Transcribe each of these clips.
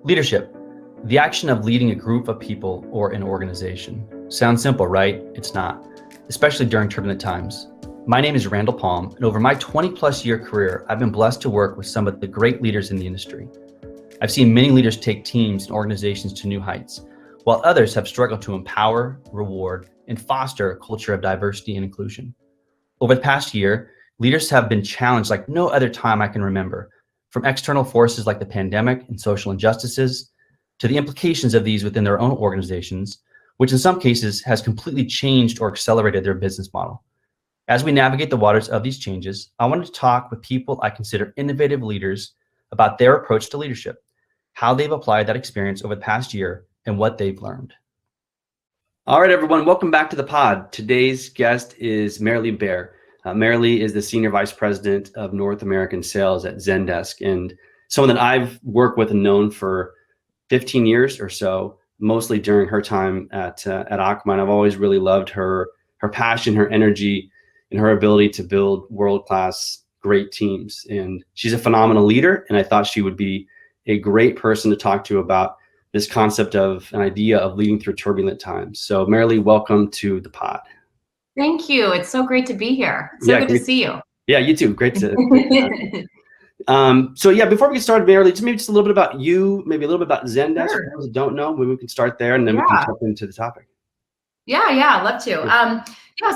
Leadership, the action of leading a group of people or an organization. Sounds simple, right? It's not, especially during turbulent times. My name is Randall Palm, and over my 20-plus year career, I've been blessed to work with some of the great leaders in the industry. I've seen many leaders take teams and organizations to new heights, while others have struggled to empower, reward, and foster a culture of diversity and inclusion. Over the past year, leaders have been challenged like no other time I can remember, from external forces like the pandemic and social injustices, to the implications of these within their own organizations, which in some cases has completely changed or accelerated their business model. As we navigate the waters of these changes, I wanted to talk with people I consider innovative leaders about their approach to leadership, how they've applied that experience over the past year, and what they've learned. All right, everyone, welcome back to the pod. Today's guest is Marilee Bear. Marilee is the Senior Vice President of North American Sales at Zendesk, and someone that I've worked with and known for 15 years or so, mostly during her time at Akamai. I've always really loved her passion, her energy, and her ability to build world-class, great teams. And she's a phenomenal leader, and I thought she would be a great person to talk to about this concept of an idea of leading through turbulent times. So Marilee, welcome to the pod. Thank you. It's so great to be here. So good to see you. Yeah, you too. Great to so yeah, before we get started, Marilee, just a little bit about you, maybe a little bit about Zendesk. Sure. For those that don't know, maybe we can start there and then we can jump into the topic. Yeah, I'd love to.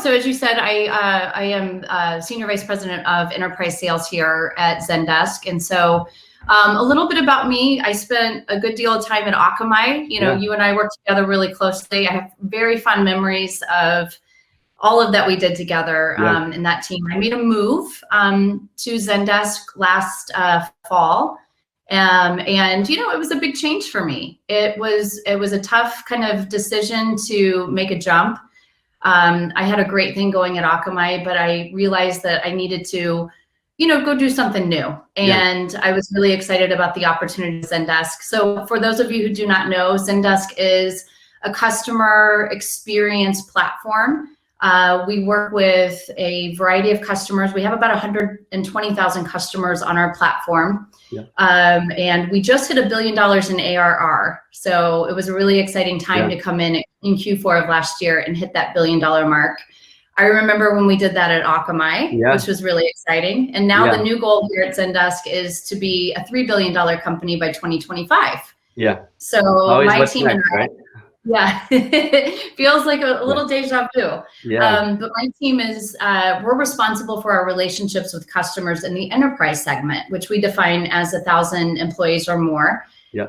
So as you said, I am Senior Vice President of Enterprise Sales here at Zendesk. And so a little bit about me, I spent a good deal of time at Akamai. You and I worked together really closely. I have very fond memories of all of that we did together in that team. I made a move to Zendesk last fall. And it was a big change for me. It was a tough kind of decision to make a jump. I had a great thing going at Akamai, but I realized that I needed to, go do something new. And I was really excited about the opportunity at Zendesk. So for those of you who do not know, Zendesk is a customer experience platform. We work with a variety of customers. We have about 120,000 customers on our platform. And we just hit $1 billion in ARR. So it was a really exciting time to come in Q4 of last year and hit that $1 billion mark. I remember when we did that at Akamai, which was really exciting. And now the new goal here at Zendesk is to be a $3 billion company by 2025. So always my team and I, feels like a little deja vu. But my team is, we're responsible for our relationships with customers in the enterprise segment, which we define as 1,000 employees or more.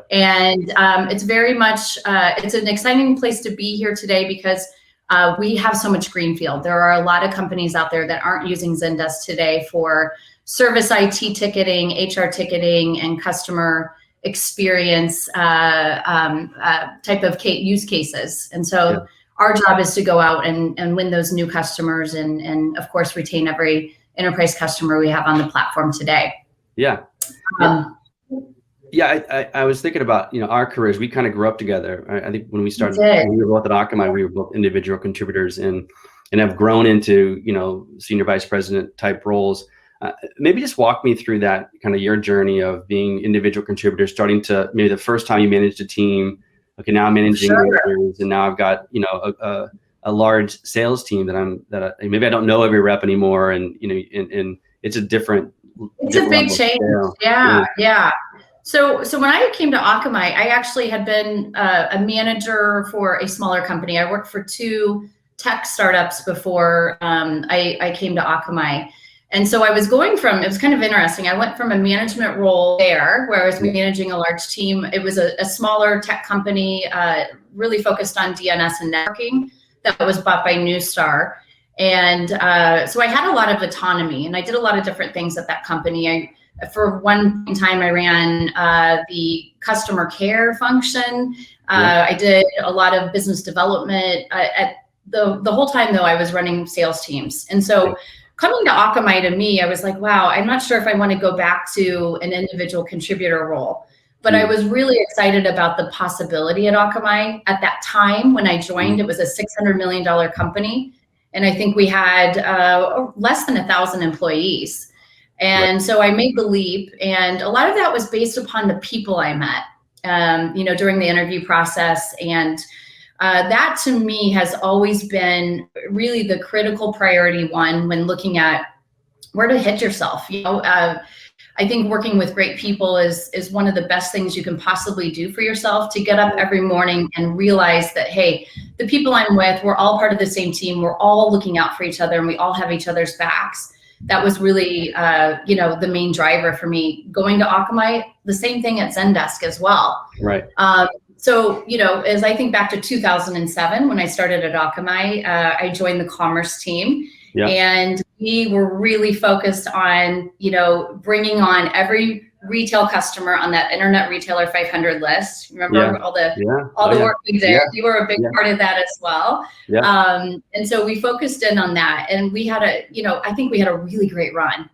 And it's very much, it's an exciting place to be here today because we have so much greenfield. There are a lot of companies out there that aren't using Zendesk today for service IT ticketing, HR ticketing, and customer experience type of use cases. And so our job is to go out and win those new customers and of course retain every enterprise customer we have on the platform today. I was thinking about, our careers. We kind of grew up together. I think when we started, when we were both at Akamai, we were both individual contributors and have grown into, senior vice president type roles. Maybe just walk me through that kind of your journey of being individual contributors, starting to maybe the first time you managed a team. Okay, now I'm managing leaders, and now I've got a large sales team that maybe I don't know every rep anymore, and and it's a different. It's a big change. So when I came to Akamai, I actually had been a manager for a smaller company. I worked for 2 tech startups before I came to Akamai. And so I was going from, it was kind of interesting. I went from a management role there where I was managing a large team. It was a smaller tech company, really focused on DNS and networking that was bought by Neustar. And so I had a lot of autonomy and I did a lot of different things at that company. For one time, I ran the customer care function. I did a lot of business development. At the whole time, though, I was running sales teams. And so coming to Akamai, to me, I was like, wow, I'm not sure if I want to go back to an individual contributor role. But I was really excited about the possibility at Akamai. At that time, when I joined, it was a $600 million company. And I think we had less than 1,000 employees. And so I made the leap. And a lot of that was based upon the people I met. during the interview process. And that to me has always been really the critical priority one when looking at where to hit yourself. I think working with great people is one of the best things you can possibly do for yourself, to get up every morning and realize that, hey, the people I'm with, we're all part of the same team. We're all looking out for each other and we all have each other's backs. That was really, the main driver for me. Going to Akamai, the same thing at Zendesk as well. Right. So, as I think back to 2007, when I started at Akamai, I joined the commerce team. Yeah. And we were really focused on, bringing on every retail customer on that Internet Retailer 500 list. Remember all the work we did? Yeah. You were a big part of that as well. Yeah. And so we focused in on that, and we had I think we had a really great run.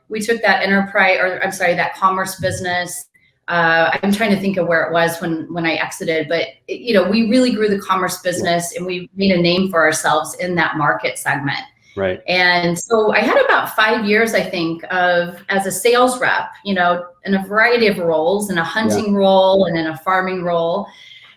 We took that that commerce business. I'm trying to think of where it was when I exited, but we really grew the commerce business, and we made a name for ourselves in that market segment. Right. And so I had about 5 years, I think, as a sales rep, in a variety of roles, in a hunting role and in a farming role.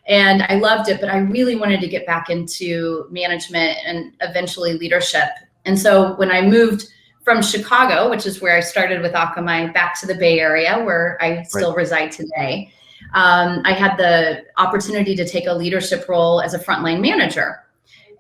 And I loved it, but I really wanted to get back into management and eventually leadership. And so when I moved from Chicago, which is where I started with Akamai, back to the Bay Area, where I still reside today, I had the opportunity to take a leadership role as a frontline manager.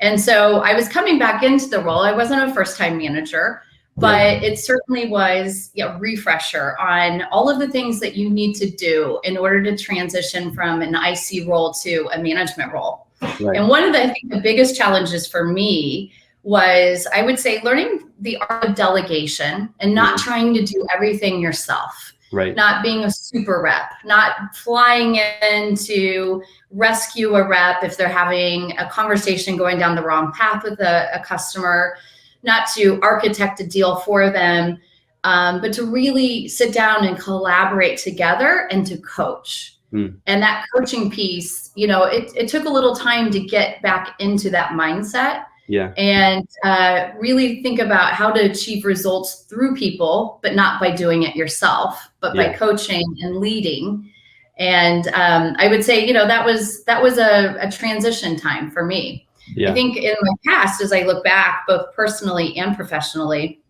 And so I was coming back into the role. I wasn't a first-time manager, but it certainly was a refresher on all of the things that you need to do in order to transition from an IC role to a management role. Right. And one of I think the biggest challenges for me was, I would say, learning the art of delegation and not trying to do everything yourself. Right. Not being a super rep, not flying in to rescue a rep if they're having a conversation going down the wrong path with a customer, not to architect a deal for them, but to really sit down and collaborate together and to coach. And that coaching piece, it took a little time to get back into that mindset. Yeah. And really think about how to achieve results through people, but not by doing it yourself, but by coaching and leading. And I would say, that was a transition time for me. Yeah. I think in my past, as I look back, both personally and professionally,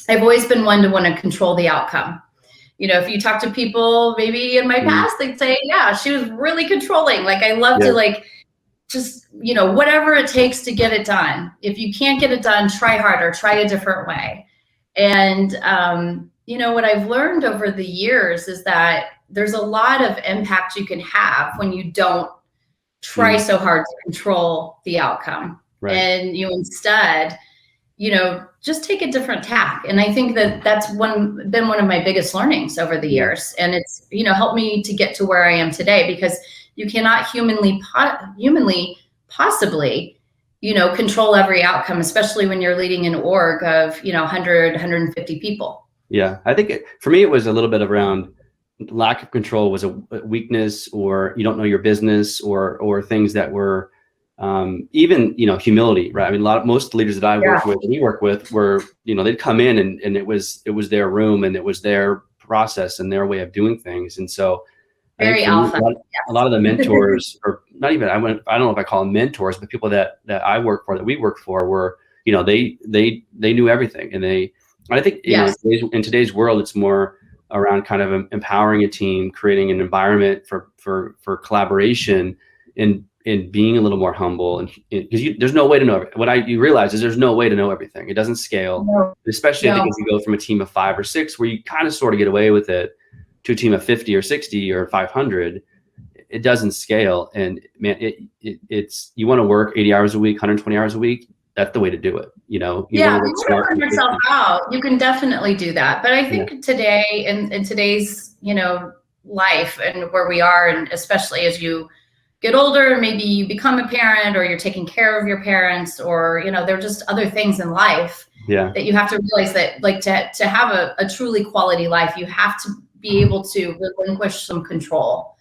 I've always been one to want to control the outcome. If you talk to people, maybe in my past, they'd say, yeah, she was really controlling. Like, I love to just, whatever it takes to get it done. If you can't get it done, try harder, try a different way. And, what I've learned over the years is that there's a lot of impact you can have when you don't try so hard to control the outcome. Right. And you instead, just take a different tack. And I think that's been one of my biggest learnings over the years. And it's, helped me to get to where I am today, because you cannot humanly possibly, control every outcome, especially when you're leading an org of, 100, 150 people. Yeah. I think for me, it was a little bit around lack of control was a weakness, or you don't know your business, or things that were even, humility, right? I mean, most leaders that I we work with were, they'd come in and it was their room and it was their process and their way of doing things. And so very alpha. A lot of the mentors, or not even, I don't know if I call them mentors, but people that I work for, that we work for, were, they knew everything. And I think in today's world, it's more around kind of empowering a team, creating an environment for collaboration, and being a little more humble. And because there's no way to know. You realize is there's no way to know everything. It doesn't scale, especially I think as you go from a team of 5 or 6, where you kind of sort of get away with it, to a team of 50 or 60 or 500, it doesn't scale. And man, it's you want to work 80 hours a week, 120 hours a week. That's the way to do it. You want to burn yourself out. You can definitely do that. But I think today, in today's, life and where we are, and especially as you get older, maybe you become a parent, or you're taking care of your parents, or, there are just other things in life that you have to realize that, like, to have a truly quality life, you have to be able to relinquish some control,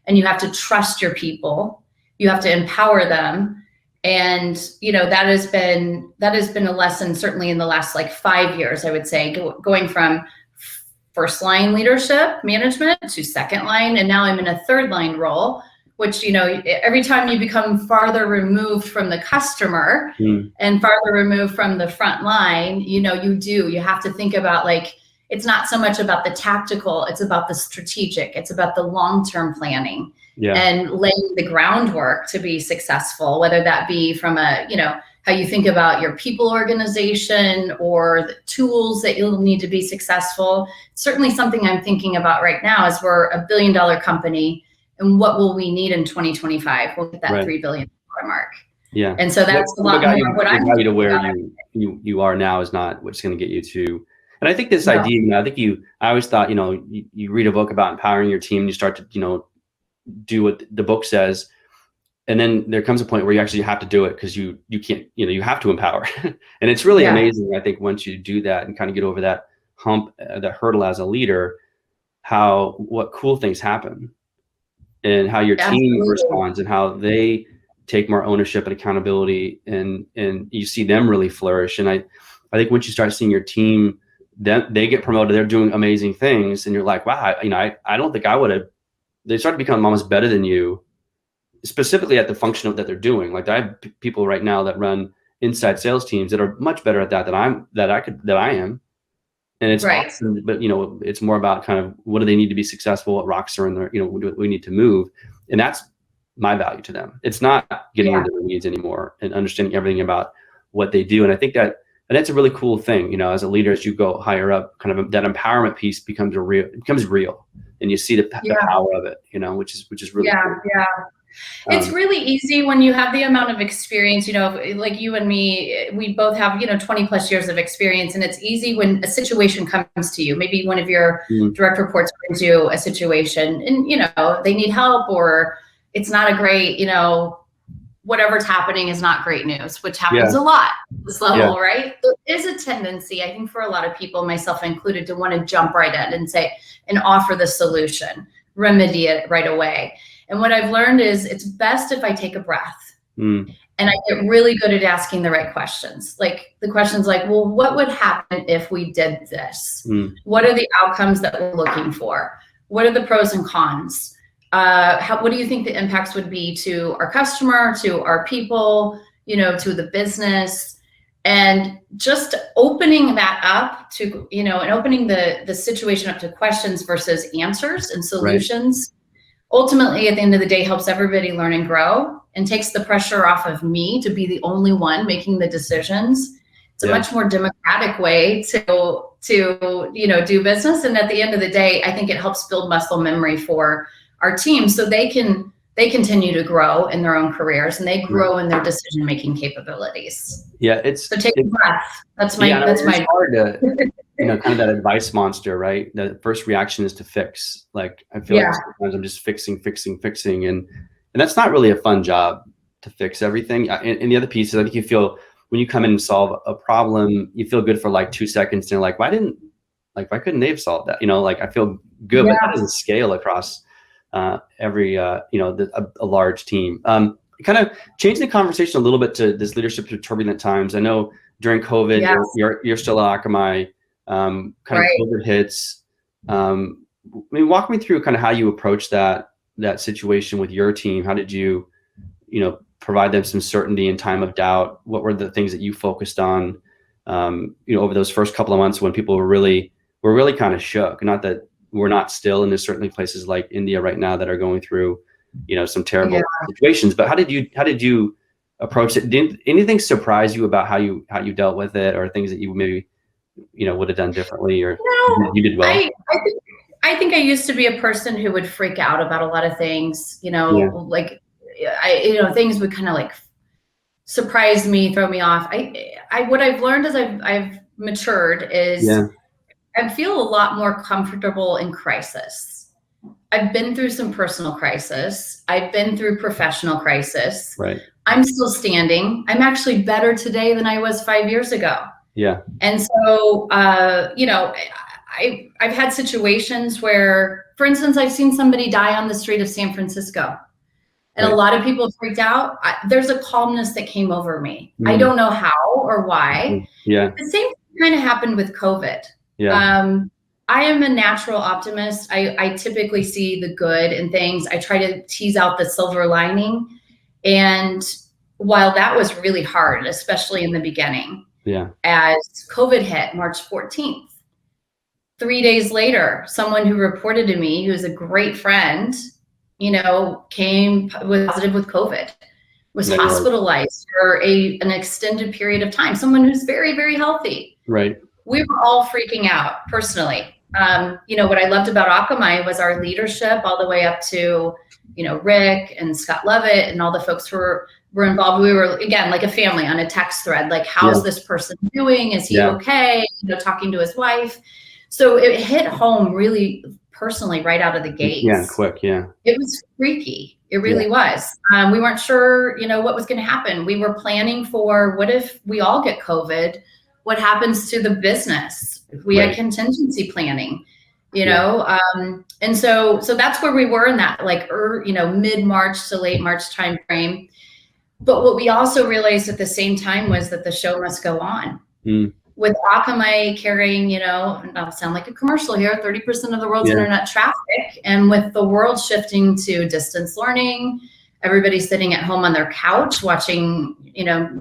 and you have to trust your people. You have to empower them. And, that has been a lesson, certainly in the last 5 years, I would say, going from first line leadership management to second line. And now I'm in a third line role, which, every time you become farther removed from the customer and farther removed from the front line, you have to think about, like, it's not so much about the tactical, it's about the strategic, it's about the long-term planning and laying the groundwork to be successful, whether that be from how you think about your people organization or the tools that you'll need to be successful. Certainly something I'm thinking about right now is we're a $1 billion company, and what will we need in 2025? We'll get that $3 billion mark. Yeah. And so that's a lot more what I'm to where you are now is not what's going to get you to. And I think this idea, I always thought, you read a book about empowering your team, you start to, do what the book says. And then there comes a point where you actually have to do it because you can't, you have to empower. And it's really amazing, I think, once you do that and kind of get over that hump, that hurdle as a leader, what cool things happen and how your team responds and how they take more ownership and accountability, and you see them really flourish. And I think once you start seeing your team, then they get promoted, they're doing amazing things, and you're like, wow, I don't think I would have. They start to become almost better than you, specifically at the function that they're doing. Like, I have people right now that run inside sales teams that are much better at that than I am. And it's awesome, but it's more about kind of what do they need to be successful, what rocks are in there, we need to move. And that's my value to them. It's not getting into the weeds anymore and understanding everything about what they do. And I think that's a really cool thing, as a leader, as you go higher up, kind of that empowerment piece becomes real, and you see the power of it, which is really cool. Yeah. It's really easy when you have the amount of experience, like you and me, we both have, 20 plus years of experience, and it's easy when a situation comes to you. Maybe one of your direct reports brings you a situation and, they need help, or it's not a great, whatever's happening is not great news, which happens a lot at this level, right? There is a tendency, I think, for a lot of people, myself included, to want to jump right in and offer the solution, remedy it right away. And what I've learned is it's best if I take a breath and I get really good at asking the right questions. Like the questions like, well, what would happen if we did this? What are the outcomes that we're looking for? What are the pros and cons? What do you think the impacts would be to our customer, to our people, to the business? And just opening that up to, and opening the situation up to questions versus answers and solutions, ultimately at the end of the day helps everybody learn and grow, and takes the pressure off of me to be the only one making the decisions. It's a much more democratic way to do business. And at the end of the day, I think it helps build muscle memory for our team, so they continue to grow in their own careers, and they grow in their decision-making capabilities. So take a breath. That's my hard to, kind of that advice monster, right? The first reaction is to fix. Like, I feel like sometimes I'm just fixing. And that's not really a fun job, to fix everything. And the other piece is, I think you feel when you come in and solve a problem, you feel good for like 2 seconds. And you're like, why couldn't they have solved that? I feel good, but that doesn't scale across every, a large team. Kind of change the conversation a little bit to this leadership through turbulent times. I know during COVID, you're still at Akamai, kind of COVID hits. Walk me through kind of how you approach that situation with your team. How did you, provide them some certainty in time of doubt? What were the things that you focused on, over those first couple of months when people were really kind of shook? Not that we're not still, and there's certainly places like India right now that are going through, some terrible situations. But how did you approach it? Did anything surprise you about how you dealt with it, or things that you maybe, would have done differently, or you did well? I think I used to be a person who would freak out about a lot of things, things would kind of like surprise me, throw me off. What I've learned as I've matured is I feel a lot more comfortable in crisis. I've been through some personal crisis. I've been through professional crisis. Right. I'm still standing. I'm actually better today than I was 5 years ago. Yeah. And so, I've had situations where, for instance, I've seen somebody die on the street of San Francisco, and a lot of people freaked out. There's a calmness that came over me. I don't know how or why. Yeah. The same kind of happened with COVID. I am a natural optimist. I typically see the good in things. I try to tease out the silver lining. And while that was really hard, especially in the beginning, as COVID hit March 14th, 3 days later, someone who reported to me, who's a great friend, came was positive with COVID, was hospitalized for an extended period of time. Someone who's very, very healthy. Right. We were all freaking out personally. What I loved about Akamai was our leadership all the way up to, Rick and Scott Levitt and all the folks who were involved. We were, again, like a family on a text thread, like, how's this person doing? Is he okay? Talking to his wife. So it hit home really personally right out of the gates. Yeah, quick, yeah. It was freaky. It really was. We weren't sure, what was going to happen. We were planning for, what if we all get COVID? What happens to the business? We had contingency planning, and so that's where we were in that, like, mid-March to late March timeframe. But what we also realized at the same time was that the show must go on. With Akamai carrying, I'll sound like a commercial here, 30% of the world's internet traffic, and with the world shifting to distance learning, everybody sitting at home on their couch watching,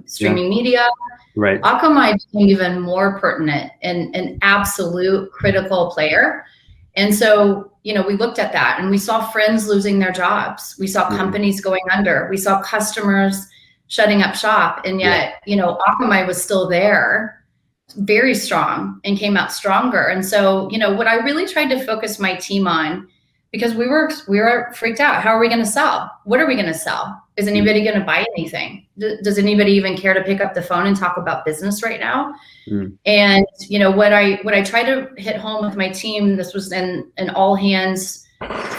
streaming media. Right. Akamai became even more pertinent and an absolute critical player. And so, we looked at that and we saw friends losing their jobs. We saw companies going under. We saw customers shutting up shop. And yet, Akamai was still there, very strong, and came out stronger. And so, what I really tried to focus my team on, because we were freaked out. How are we going to sell? What are we going to sell? Is anybody going to buy anything? Does anybody even care to pick up the phone and talk about business right now? And what I tried to hit home with my team, this was in an all hands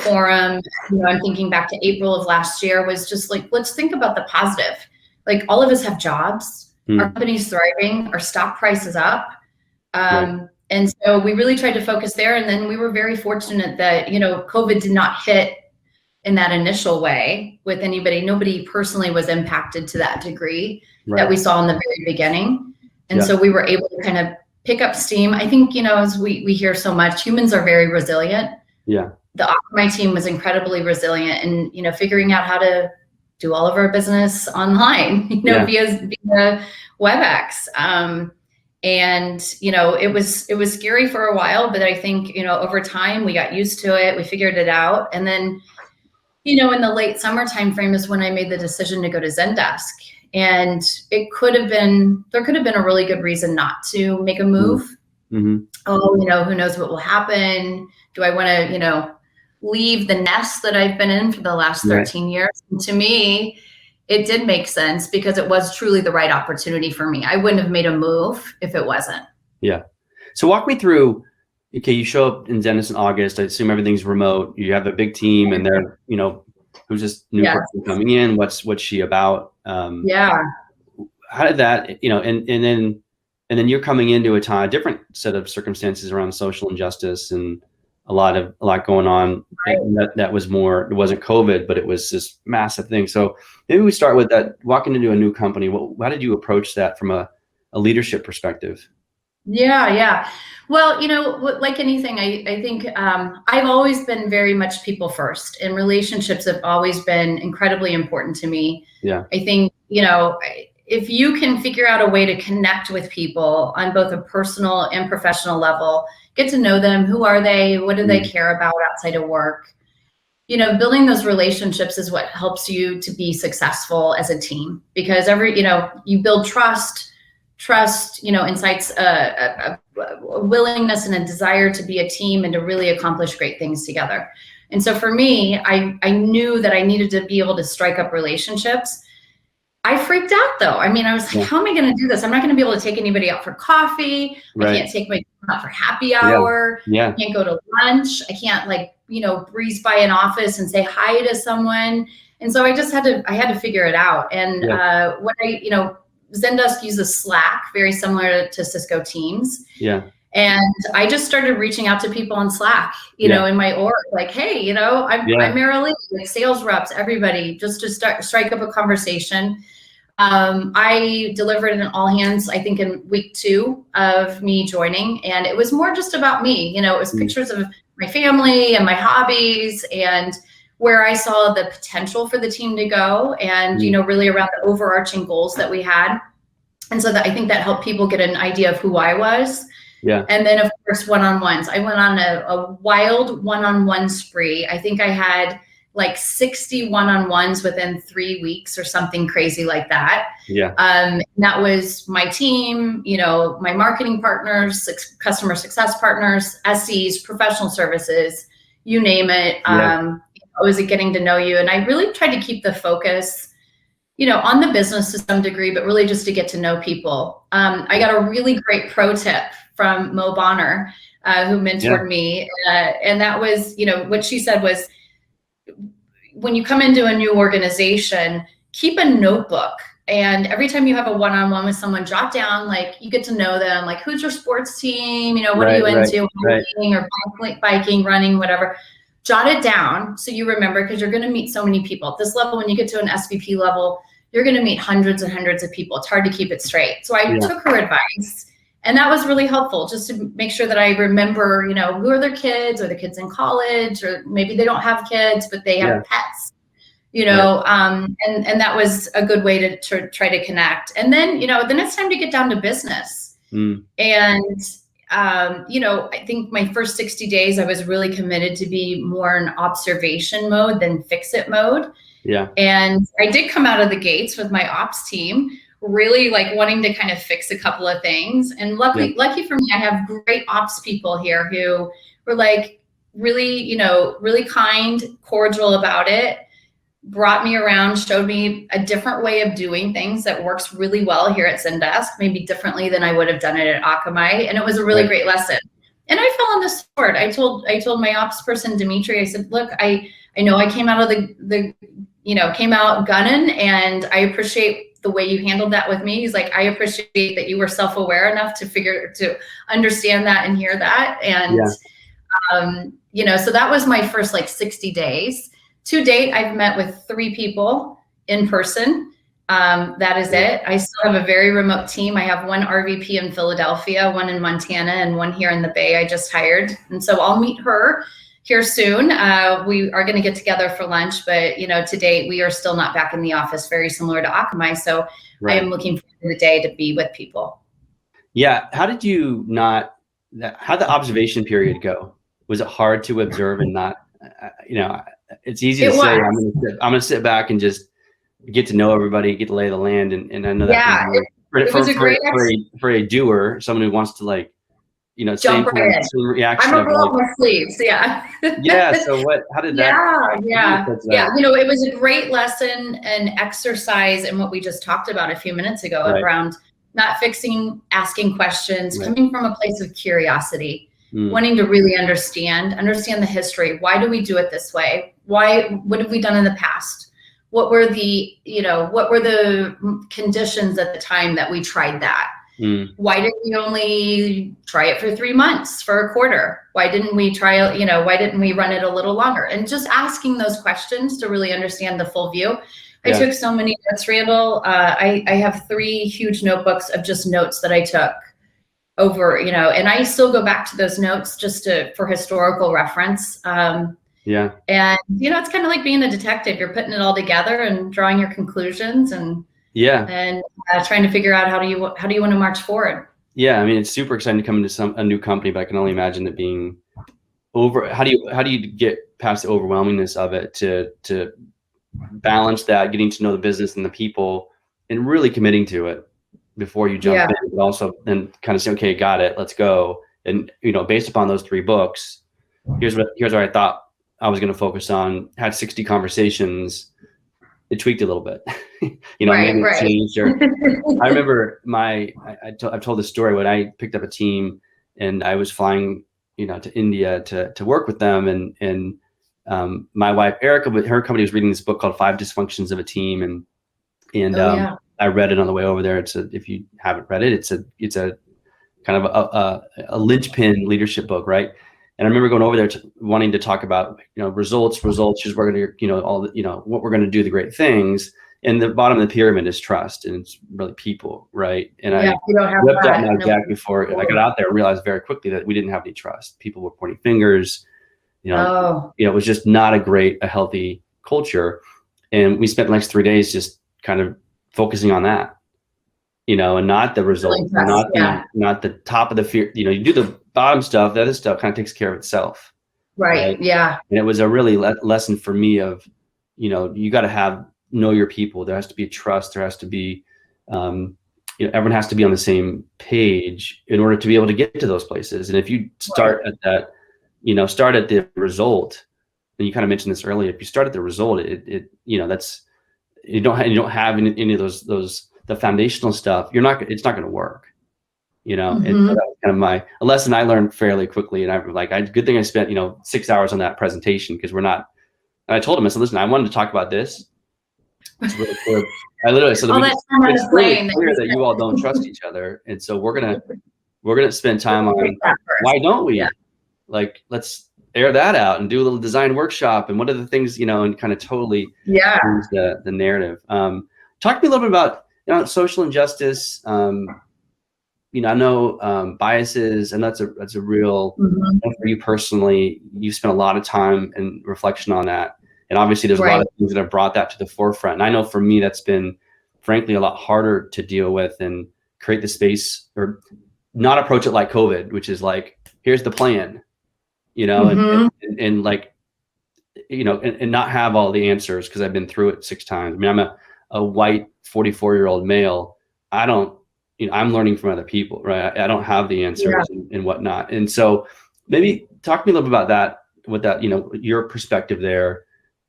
forum. I'm thinking back to April of last year, was just like, let's think about the positive. Like, all of us have jobs. Our company's thriving. Our stock price is up. And so we really tried to focus there. And then we were very fortunate that, COVID did not hit in that initial way with anybody. Nobody personally was impacted to that degree that we saw in the very beginning. And so we were able to kind of pick up steam. I think, as we hear so much, humans are very resilient. The Akamai team was incredibly resilient and, figuring out how to do all of our business online, via WebEx. And, it was scary for a while, but I think, over time we got used to it. We figured it out. And then, in the late summer timeframe is when I made the decision to go to Zendesk. And there could have been a really good reason not to make a move. Oh, who knows what will happen? Do I want to, leave the nest that I've been in for the last 13 years? And to me, it did make sense because it was truly the right opportunity for me. I wouldn't have made a move if it wasn't. Yeah. So walk me through, okay, you show up in Zendesk in August. I assume everything's remote. You have a big team and they're, who's this new person coming in? What's she about? How did that, and then you're coming into a different set of circumstances around social injustice and a lot going on. That was more, it wasn't COVID, but it was this massive thing. So maybe we start with that, walking into a new company. How did you approach that from a leadership perspective? Yeah. Well, like anything, I think I've always been very much people first, and relationships have always been incredibly important to me. I think, if you can figure out a way to connect with people on both a personal and professional level, get to know them, who are they, what do they care about outside of work, building those relationships is what helps you to be successful as a team, because you build trust incites a willingness and a desire to be a team and to really accomplish great things together. And so for me, I knew that I needed to be able to strike up relationships. I freaked out though. I was like, how am I going to do this? I'm not going to be able to take anybody out for coffee. I can't take my team out for happy hour. I can't go to lunch. I can't breeze by an office and say hi to someone. And so I had to figure it out. And Zendesk uses Slack, very similar to Cisco Teams. And I just started reaching out to people on Slack, in my org, like, hey, I'm Marilee, like sales reps, everybody, just to strike up a conversation. I delivered an all hands, I think in week 2 of me joining. And it was more just about me. It was pictures of my family and my hobbies and where I saw the potential for the team to go and, really around the overarching goals that we had. And so that I think that helped people get an idea of who I was. Yeah. And then of course, one-on-ones. I went on a wild one-on-one spree. I think I had like 60 one-on-ones within 3 weeks or something crazy like that. Yeah. That was my team, my marketing partners, customer success partners, SEs, professional services, you name it. Yeah. Was it getting to know you? And I really tried to keep the focus, on the business to some degree, but really just to get to know people. I got a really great pro tip from Mo Bonner, who mentored me. And that was, what she said was, when you come into a new organization, keep a notebook. And every time you have a one-on-one with someone, jot down, like, you get to know them, like, who's your sports team? What are you into? Hiking or biking, running, whatever. Jot it down so you remember, because you're going to meet so many people. At this level, when you get to an SVP level, you're going to meet hundreds and hundreds of people. It's hard to keep it straight. So I took her advice. And that was really helpful, just to make sure that I remember, who are their kids, or the kids in college, or maybe they don't have kids, but they have pets, and that was a good way to try to connect. And then, then it's time to get down to business. And, I think my first 60 days, I was really committed to be more in observation mode than fix it mode. Yeah. And I did come out of the gates with my ops team, really like wanting to kind of fix a couple of things. And lucky for me, I have great ops people here who were like really, really kind, cordial about it, brought me around, showed me a different way of doing things that works really well here at Zendesk, maybe differently than I would have done it at Akamai. And it was a really great lesson. And I fell on the sword. I told my ops person, Dimitri, I said, look, I know I came out of came out gunning, and I appreciate the way you handled that with me. He's like, I appreciate that you were self-aware enough to understand that and hear that. And, so that was my first 60 days. To date, I've met with 3 people in person. That is it. I still have a very remote team. I have one RVP in Philadelphia, one in Montana, and one here in the Bay I just hired. And so I'll meet her here soon. We are going to get together for lunch, but to date, we are still not back in the office, very similar to Akamai. So I am looking forward to the day to be with people. Yeah. How'd the observation period go? Was it hard to observe and not, it's easy to say, I'm going to sit back and just get to know everybody, get to lay the land. And I know that for a doer, someone who wants to jump right in. Reaction. I'm a roll up my sleeves. Yeah. So how did that? Yeah. It was a great lesson and exercise in what we just talked about a few minutes ago around not fixing, asking questions, coming from a place of curiosity, wanting to really understand the history. Why do we do it this way? What have we done in the past? What were the conditions at the time that we tried that? Why did we only try it for 3 months, for a quarter? Why didn't we why didn't we run it a little longer? And just asking those questions to really understand the full view. I took so many notes, Randall. I have 3 huge notebooks of just notes that I took over, and I still go back to those notes just for historical reference. And, it's kind of like being a detective. You're putting it all together and drawing your conclusions and trying to figure out how do you want to march forward. Yeah, I mean, it's super exciting to come into a new company, but I can only imagine it being how do you get past the overwhelmingness of it to balance that, getting to know the business and the people, and really committing to it before you jump in, but also then kind of say, okay, got it, let's go. And based upon those 3 books, here's what I thought I was going to focus on. Had 60 conversations. It tweaked a little bit, maybe it changed. Or I remember I've told this story when I picked up a team and I was flying, to India to work with them. And my wife, Erica, her company was reading this book called 5 Dysfunctions of a Team. I read it on the way over there. If you haven't read it, it's a kind of a linchpin leadership book. Right. And I remember going over there wanting to talk about, results, just we're going to, what we're going to do, the great things. and the bottom of the pyramid is trust, and it's really people, right? And I you don't have whipped out that. my deck before I got out there and realized very quickly that we didn't have any trust. People were pointing fingers, it was just not a healthy culture. And we spent the next 3 days just kind of focusing on that, and not the result, not the top of the fear. You do the bottom stuff, the other stuff kind of takes care of itself. Right. Yeah. And it was a really lesson for me of, you got to know your people. There has to be trust. There has to be, everyone has to be on the same page in order to be able to get to those places. And if you start at that, start at the result, and you kind of mentioned this earlier, if you start at the result, that's, you don't have any of those, the foundational stuff, it's not going to work, And so that was kind of a lesson I learned fairly quickly. And good thing I spent, 6 hours on that presentation, because I told him, I said, listen, I wanted to talk about this. It's really clear. I literally said, it's really clear that you all don't trust each other. And so we're going to spend time on why don't we, let's air that out and do a little design workshop. And what are the things, and kind of totally change the narrative. Talk to me a little bit about, social injustice. I know biases, and that's a real, for you personally, you spent a lot of time and reflection on that. And obviously there's a lot of things that have brought that to the forefront. And I know for me, that's been frankly a lot harder to deal with and create the space, or not approach it like COVID, which is here's the plan, and not have all the answers, because I've been through it 6 times. I mean, I'm a white 44-year-old male. I'm learning from other people, right? I don't have the answers and whatnot. And so maybe talk to me a little bit about that, with that, your perspective there.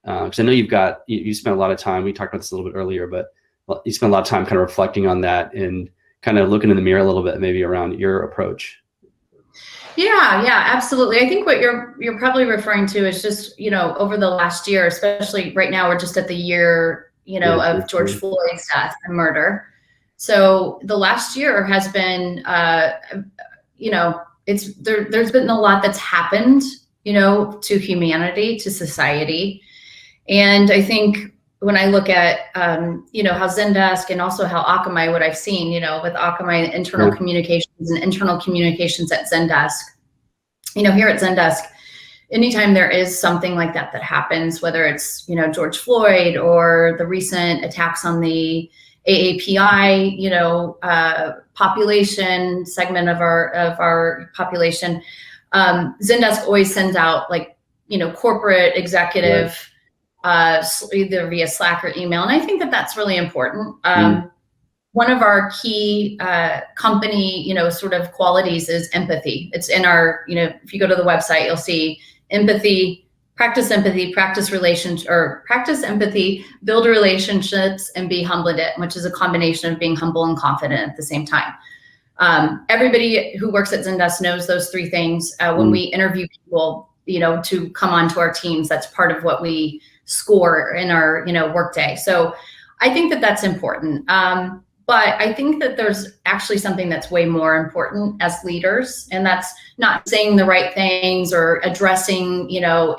Because I know you spent a lot of time, we talked about this a little bit earlier, but you spent a lot of time kind of reflecting on that and kind of looking in the mirror a little bit, maybe around your approach. Yeah, absolutely. I think what you're probably referring to is just, over the last year, especially right now, we're just at the year, of George Floyd's death and murder. So the last year has been, there's been a lot that's happened, to humanity, to society. And I think when I look at, how Zendesk, and also how Akamai, what I've seen, with Akamai internal communications and internal communications at Zendesk, here at Zendesk, anytime there is something like that happens, whether it's, George Floyd or the recent attacks on the AAPI, population segment of our population, Zendesk always sends out corporate executive, either via Slack or email. And I think that's really important. One of our key company, sort of qualities is empathy. It's in our, if you go to the website, you'll see empathy, practice empathy, practice empathy, build relationships, and be humble in it, which is a combination of being humble and confident at the same time. Everybody who works at Zendesk knows those 3 things. When we interview people, to come onto our teams, that's part of what we score in our, workday. So I think that's important. But I think that there's actually something that's way more important as leaders, and that's not saying the right things or addressing,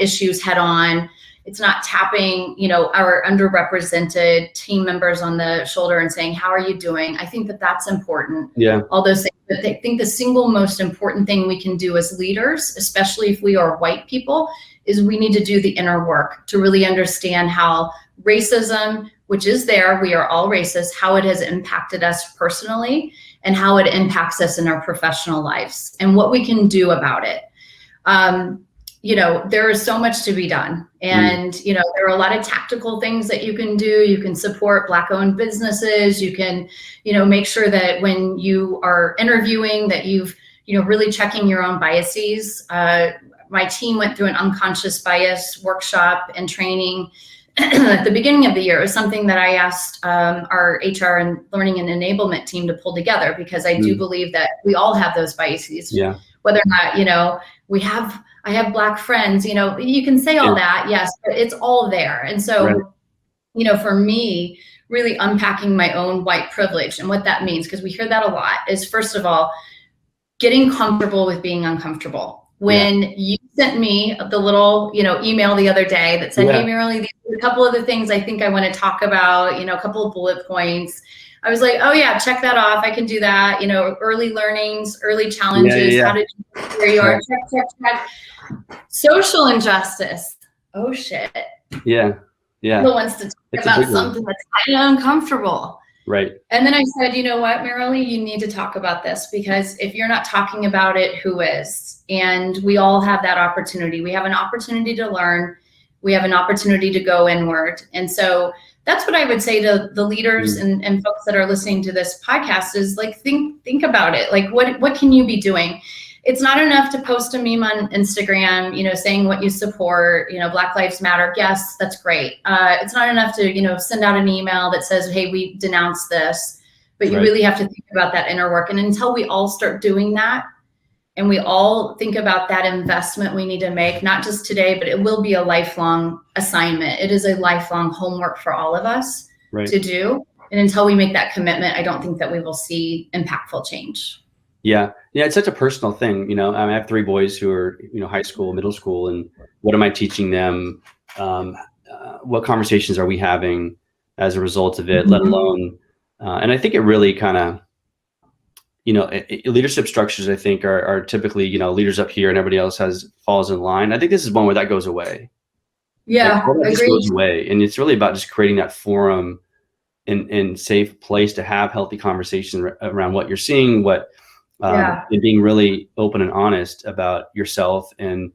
issues head on. It's not tapping, our underrepresented team members on the shoulder and saying, how are you doing? I think that's important. Yeah. All those things. But I think the single most important thing we can do as leaders, especially if we are white people, is we need to do the inner work to really understand how racism, which is there, we are all racist, how it has impacted us personally and how it impacts us in our professional lives and what we can do about it. There is so much to be done. And, there are a lot of tactical things that you can do. You can support Black-owned businesses. You can, make sure that when you are interviewing that you've, really checking your own biases. My team went through an unconscious bias workshop and training at the beginning of the year. It was something that I asked our HR and learning and enablement team to pull together, because I do believe that we all have those biases. Yeah. Whether or not, I have Black friends, you can say all that, yes, but it's all there. And so, for me, really unpacking my own white privilege and what that means, because we hear that a lot, is first of all, getting comfortable with being uncomfortable. When you sent me the little, email the other day that said, hey, Marilee, these are the couple of the things I think I want to talk about, a couple of bullet points. I was like, oh yeah, check that off. I can do that. Early learnings, early challenges. How did you get where you are? Check. Social injustice. Oh shit. Yeah. Who wants to talk about something that's kind of uncomfortable? Right. And then I said, you know what, Marilee, you need to talk about this, because if you're not talking about it, who is? And we all have that opportunity. We have an opportunity to learn. We have an opportunity to go inward. And so that's what I would say to the leaders and folks that are listening to this podcast is like, think about it. Like, what can you be doing? It's not enough to post a meme on Instagram, saying what you support, Black Lives Matter. Yes, that's great. It's not enough to, send out an email that says, hey, we denounce this, but you really have to think about that inner work. And until we all start doing that, and we all think about that investment we need to make, not just today, but it will be a lifelong assignment. It is a lifelong homework for all of us to do. And until we make that commitment, I don't think that we will see impactful change. Yeah. It's such a personal thing. I have 3 boys who are, high school, middle school, and what am I teaching them? What conversations are we having as a result of it, let alone, and I think it really kind of, leadership structures, I think are typically, leaders up here and everybody else falls in line. I think this is one where that goes away. Yeah. Like, just goes away. And it's really about just creating that forum and safe place to have healthy conversations around what you're seeing, and being really open and honest about yourself. And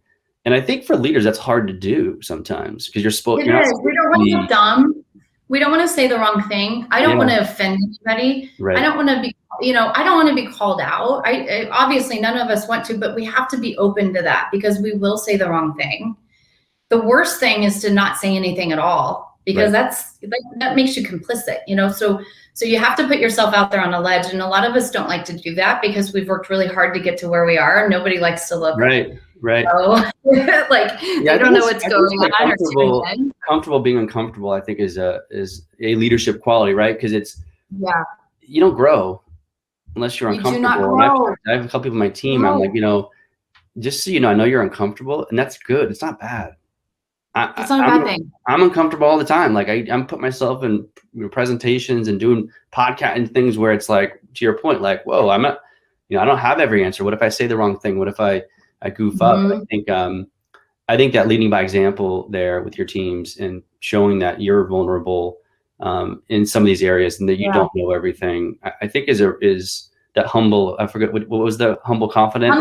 I think for leaders, that's hard to do sometimes, because you're supposed to. We don't want to be dumb. We don't want to say the wrong thing. I don't want to offend anybody. Right. I don't want to be, I don't want to be called out. I obviously none of us want to, but we have to be open to that, because we will say the wrong thing. The worst thing is to not say anything at all, because that makes you complicit, So you have to put yourself out there on a ledge. And a lot of us don't like to do that, because we've worked really hard to get to where we are. Nobody likes to look. Right. So, I don't know what's going on. Comfortable being uncomfortable, I think, is a leadership quality, right? Because it's you don't grow unless you're uncomfortable. You do not grow. I have a couple people on my team. I'm like, just so you know, I know you're uncomfortable, and that's good. It's not bad. It's not a bad thing. I'm uncomfortable all the time. Like I'm putting myself in presentations and doing podcast and things where it's like, to your point, like, whoa, I'm not, I don't have every answer. What if I say the wrong thing? What if I goof up? I think that leading by example there with your teams and showing that you're vulnerable in some of these areas and that you don't know everything, I think is that humble. I forget what was the humble confident.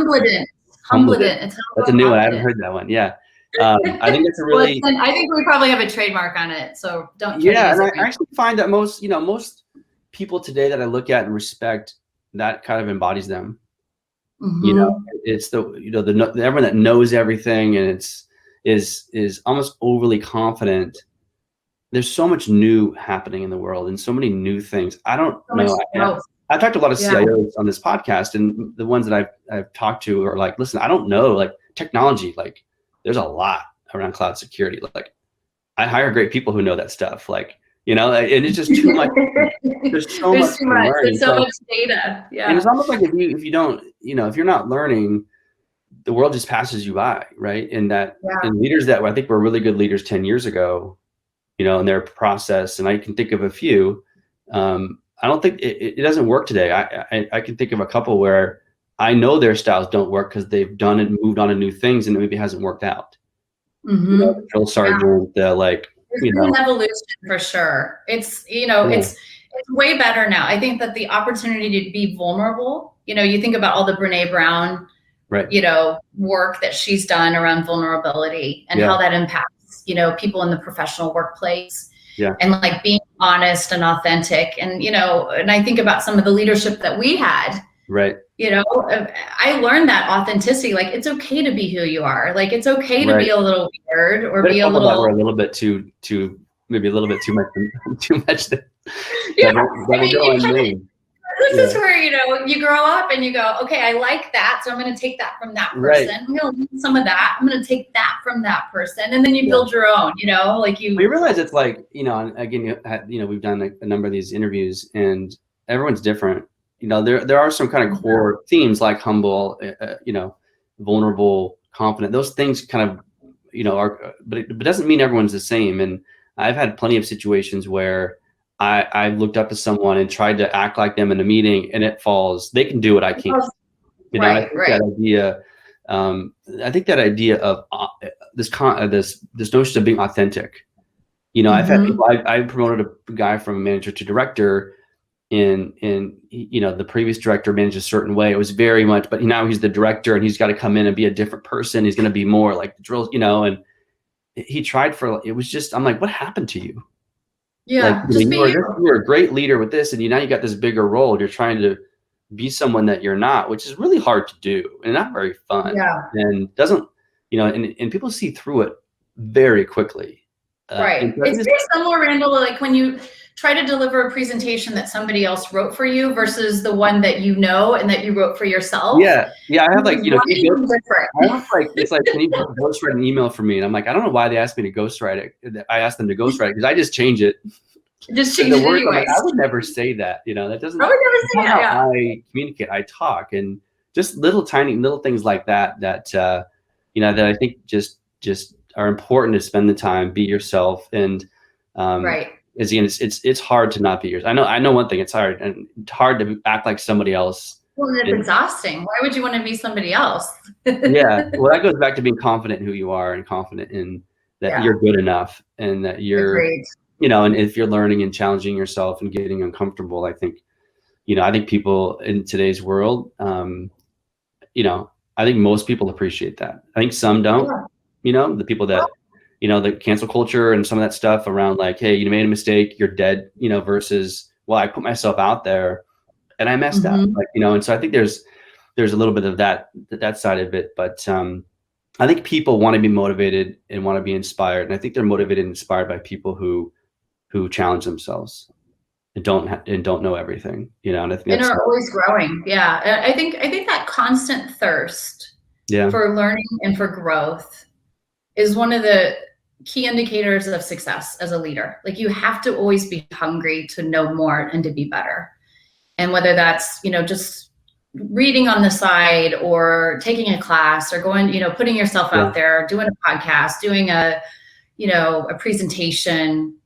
Humbledent. That's a new one. I haven't heard that one. Yeah. I think it's a really. I think we probably have a trademark on it, so don't. Yeah, and I actually find that most people today that I look at and respect, that kind of embodies them. It's the everyone that knows everything and is almost overly confident. There's so much new happening in the world and so many new things. I don't know. I've talked to a lot of CIOs on this podcast, and the ones that I've talked to are like, listen, I don't know, like technology, like. There's a lot around cloud security. Like, I hire great people who know that stuff. Like, and it's just too much. There's so much. There's so much data. Yeah. And it's almost like if you don't, if you're not learning, the world just passes you by, right? And leaders that I think were really good leaders 10 years ago, in their process, and I can think of a few. I don't think it doesn't work today. I can think of a couple where I know their styles don't work because they've done it, moved on to new things, and it maybe hasn't worked out. The drill sergeant, There's an evolution for sure. It's it's way better now. I think that the opportunity to be vulnerable. You think about all the Brene Brown, work that she's done around vulnerability and how that impacts people in the professional workplace. Yeah. And like being honest and authentic, and and I think about some of the leadership that we had. Right. I learned that authenticity. Like, it's okay to be who you are. Like, it's okay to be a little weird or be a little. We're a little bit too maybe a little bit too much. This is where you grow up and you go, okay, I like that, so I'm going to take that from that person. Right. I'm going to leave some of that. I'm going to take that from that person, and then you build your own. We realize it's like again, we've done a number of these interviews, and everyone's different. There are some kind of core themes like humble, vulnerable, confident. Those things kind of, are, but it doesn't mean everyone's the same. And I've had plenty of situations where I looked up to someone and tried to act like them in a meeting, and it falls. They can do it, I can't. You know, Right, right. I think that idea of this notion of being authentic. You know, I've had people. I promoted a guy from a manager to director, and you know, the previous director managed a certain way. It was very much, but now he's the director, and he's got to come in and be a different person. He's going to be more like the drills, you know. And he tried for. It was just. I'm like, what happened to you? Yeah, Like, you were a great leader with this, and now you got this bigger role. You're trying to be someone that you're not, which is really hard to do and not very fun. Yeah. And doesn't, you know, and people see through it very quickly. Right. It's very similar, Randall, like when you try to deliver a presentation that somebody else wrote for you versus the one that you know and that you wrote for yourself. Yeah. Yeah. I have like, you know, different. it's like, can you ghostwrite an email for me? And I'm like, I don't know why they asked me to ghostwrite it. I asked them to ghostwrite it because I just change it. Just change it anyways. Like, I would never say that, you know, that doesn't. I would never say that. Yeah. I communicate, I talk, and just tiny little things like that, you know, that I think just are important to spend the time, be yourself. And right. Again, it's hard to not be yours. I know one thing, it's hard, and it's hard to act like somebody else. Well, it's exhausting. Why would you want to be somebody else? Yeah. Well, that goes back to being confident in who you are and confident in that you're good enough, and that you're, Agreed. you know, and if you're learning and challenging yourself and getting uncomfortable, I think people in today's world, you know, I think most people appreciate that. I think some don't. Yeah. You know, the people that, you know, the cancel culture and some of that stuff around like, hey, you made a mistake, you're dead, you know, versus, well, I put myself out there and I messed up, like, you know. And so I think there's a little bit of that side of it, but I think people want to be motivated and want to be inspired, and I think they're motivated and inspired by people who challenge themselves and don't know everything, you know. And I think and are always growing. Yeah, I think that constant thirst for learning and for growth is one of the key indicators of success as a leader. Like, you have to always be hungry to know more and to be better. And whether that's, you know, just reading on the side or taking a class or going, you know, putting yourself out there, doing a podcast, doing a presentation,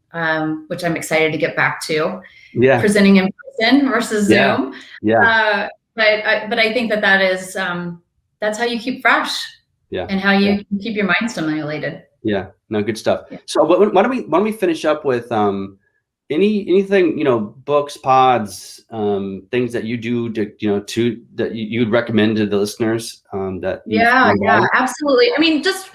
which I'm excited to get back to. Yeah. Presenting in person versus Zoom. Yeah. But I think that is, that's how you keep fresh. Yeah. And how you keep your mind stimulated. Yeah. No, good stuff. Yeah. So why don't we finish up with anything, you know, books, pods, things that you do to, you know, that you'd recommend to the listeners, that. Yeah, absolutely. I mean, just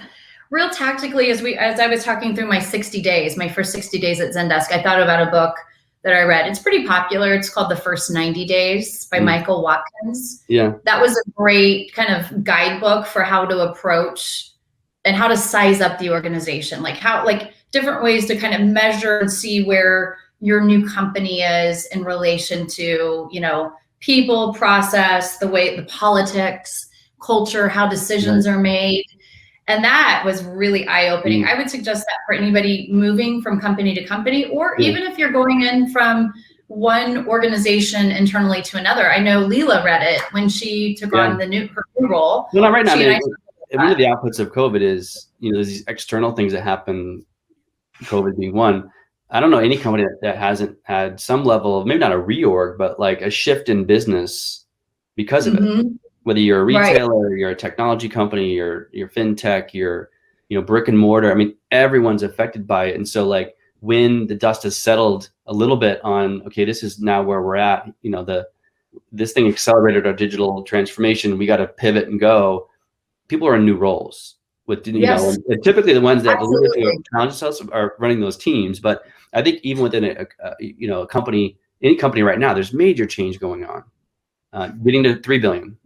real tactically, as I was talking through my 60 days, my first 60 days at Zendesk, I thought about a book that I read. It's pretty popular. It's called The First 90 Days by Michael Watkins. Yeah. That was a great kind of guidebook for how to approach and how to size up the organization, like different ways to kind of measure and see where your new company is in relation to, you know, people, process, the politics, culture, how decisions are made. And that was really eye-opening. I would suggest that for anybody moving from company to company, or even if you're going in from one organization internally to another. I know Leela read it when she took on her new role. Well, not right now. One of the outputs of COVID is, you know, there's these external things that happen, COVID being one. I don't know any company that hasn't had some level of, maybe not a reorg, but like a shift in business because of it. Whether you're a retailer, you're a technology company, you're fintech, you're, you know, brick and mortar. I mean, everyone's affected by it. And so, like, when the dust has settled a little bit on, okay, this is now where we're at, you know, this thing accelerated our digital transformation, we got to pivot and go. People are in new roles with, you know, and typically the ones that challenge themselves are running those teams. But I think even within a company, any company right now, there's major change going on, getting to 3 billion.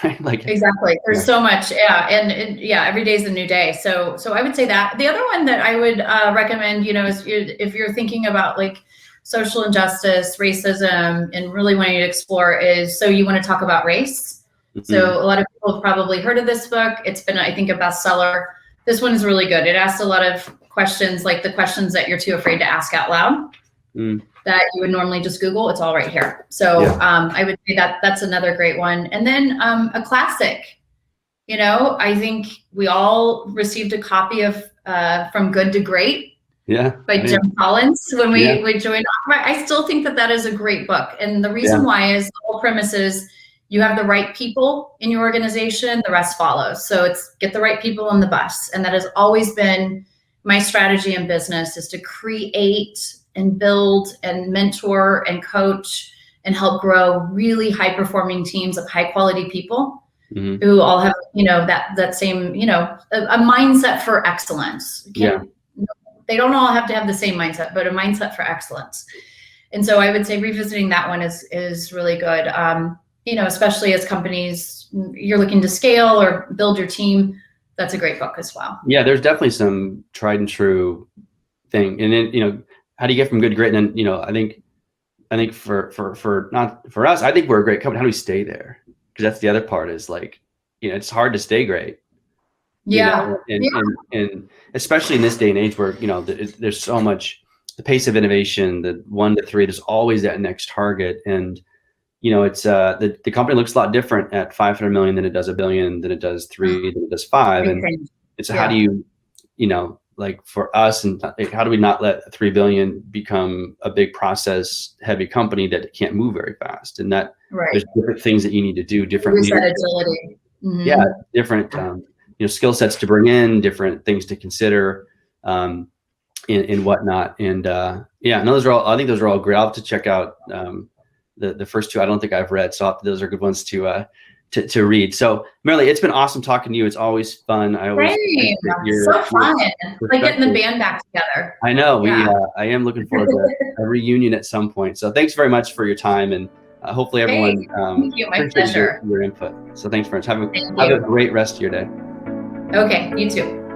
Right? Like, exactly. There's so much. Yeah. And every day is a new day. So I would say that. The other one that I would recommend, you know, is if you're thinking about like social injustice, racism, and really wanting to explore is So You Want to Talk About Race. So a lot of people have probably heard of this book. It's been, I think, a bestseller. This one is really good. It asks a lot of questions, like the questions that you're too afraid to ask out loud. That you would normally just Google. It's all right here. So I would say that's another great one. And then a classic, you know, I think we all received a copy of From Good to Great Yeah. by Jim Collins when Yeah. we joined. I still think that is a great book. And the reason why is the whole premise is you have the right people in your organization, the rest follows. So it's get the right people on the bus. And that has always been my strategy in business, is to create and build and mentor and coach and help grow really high performing teams of high quality people who all have, that same, a mindset for excellence. They don't all have to have the same mindset, but a mindset for excellence. And so I would say revisiting that one is really good. Especially as companies, you're looking to scale or build your team. That's a great book as well. Yeah, there's definitely some tried and true thing. And then, how do you get from good to great? And then, I think for not for us, I think we're a great company. How do we stay there? Because that's the other part is like, it's hard to stay great. And especially in this day and age where, there's so much, the pace of innovation, the 1 to 3, there's always that next target. And, it's the company looks a lot different at 500 million than it does $1 billion, than it does 3, than it does 5. And it's how do you, like for us, and how do we not let 3 billion become a big process heavy company that can't move very fast? And that there's different things that you need to do, different agility. Different skill sets to bring in, different things to consider, and whatnot. And those are all. I think those are all great. I'll have to check out the first 2. I don't think I've read, so those are good ones to read. So Marilee, it's been awesome talking to you. It's always fun. I always so fun. Like getting the band back together. I know. I am looking forward to a reunion at some point. So thanks very much for your time, and hopefully everyone appreciates your input. So thanks very much. Have a great rest of your day. Okay, you too.